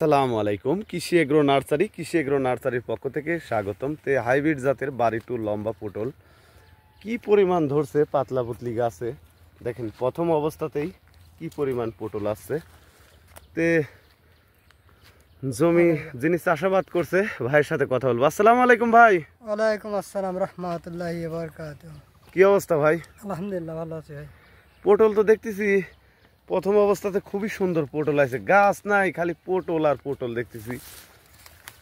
আসসালামু আলাইকুম। কৃষি এগ্রো নার্সারির পক্ষ থেকে স্বাগতম। তে হাইব্রিড জাতের বাড়িটু লম্বা পটল কি পরিমাণ ধরছে পাতলা পুতলি গাছে দেখেন, প্রথম অবস্থাতেই কি পরিমাণ পটল আসছে। তে জমি যিনি চাষাবাদ করছে ভাইয়ের সাথে কথা বলবো। আসসালামু আলাইকুম ভাই। ওয়ালাইকুম আসসালাম রাহমাতুল্লাহি ওয়া বারাকাতুহু। কি অবস্থা ভাই? আলহামদুলিল্লাহ ভালো আছি ভাই। পটল তো দেখতেছি প্রথম অবস্থাতে খুবই সুন্দর পটল আছে, গাছ নাই খালি পটল আর পটল দেখতেছি,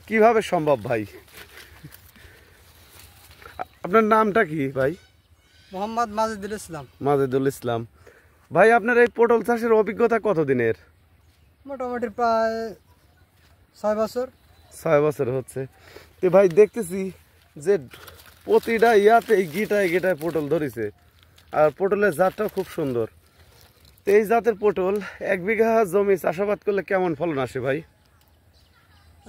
কিভাবে সম্ভব ভাই? আপনার নামটা কি ভাই? মোহাম্মদ মাজেদুল ইসলাম। মাজেদুল ইসলাম। ভাই আপনার এই পটল চাষের অভিজ্ঞতা কতদিনের? মোটামুটি প্রায় 6 বছর। 6 বছর হচ্ছে। তো ভাই দেখতেছি যে প্রতিটা এই গিটায় পটল ধরেছে, আর পটলের জাতটাও খুব সুন্দর। তো এই জাতের পটল 1 বিঘা জমি চাষাবাদ করলে কেমন ফলন আসে ভাই?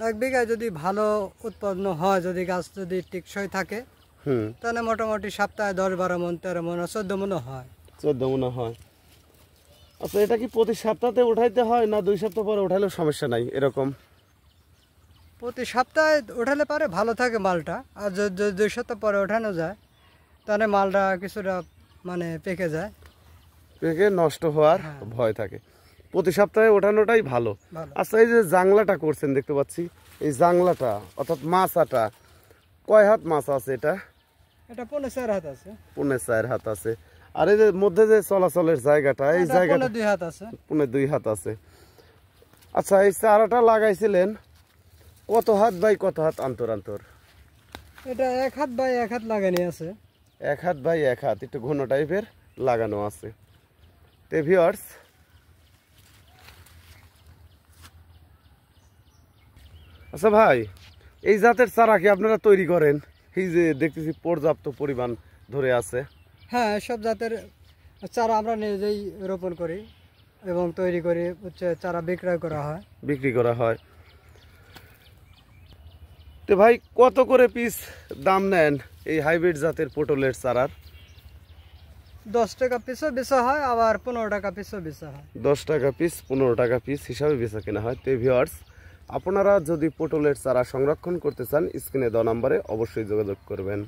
1 বিঘায় যদি ভালো উৎপন্ন হয়, যদি গাছ যদি টেকসই থাকে, তাহলে মোটামুটি সপ্তাহে 10-12 মণ, 13 মণ, 14 মণ হয়। 14 মণ হয়। আচ্ছা, এটা কি প্রতি সপ্তাহে উঠাইতে হয় না 2 সপ্তাহ পরে উঠাইলেও সমস্যা নাই এরকম? প্রতি সপ্তাহে উঠালে পারে ভালো থাকে মালটা, আর যদি 2 সপ্তাহ পরে ওঠানো যায় তাহলে মালটা কিছুটা মানে পেকে যায়, পেকে নষ্ট হওয়ার ভয় থাকে। প্রতি সপ্তাহে ওঠানোটাই ভালো। আচ্ছা, এই যে জাংলাটা করছেন দেখতে পাচ্ছি, এই জাংলাটা অর্থাৎ মাছাটা কয় হাত মাছ আছে? এটা 4.5 হাত আছে। 4.5 হাত আছে। আর এই যে মধ্যে যে চলাচলের জায়গাটা, এই জায়গাটা 2 হাত আছে। 2 হাত আছে। আচ্ছা, এই চারাটা লাগাইছিলেন কত হাত বাই কত হাত অন্তর? এটা 1 হাত বাই 1 হাত লাগানো আছে। 1 হাত বাই 1 হাত, একটু ঘন টাইপের লাগানো আছে। তে ভিউয়ার্স, আচ্ছা ভাই, এই জাতের চারা কি আপনারা তৈরি করেন? এই যে দেখতেছি পর্যাপ্ত পরিমাণ ধরে আছে। হ্যাঁ, সব জাতের চারা আমরা নিজেই রোপণ করি এবং তৈরি করে চারা বিক্রয় করা হয়। তো ভাই, কত করে পিস দাম নেন এই হাইব্রিড জাতের পটলের চারার? 10 টাকা পিসও বেচা হয়, আবার 15 টাকা পিসও বেচা হয়। 10 টাকা পিস, 15 টাকা পিস হিসাবে বেচা কেনা হয়। তো ভিউয়ার্স, আপনারা যদি পটলের চারা সংরক্ষণ করতে চান, স্ক্রিনে দেওয়া নম্বরে অবশ্যই যোগাযোগ করবেন।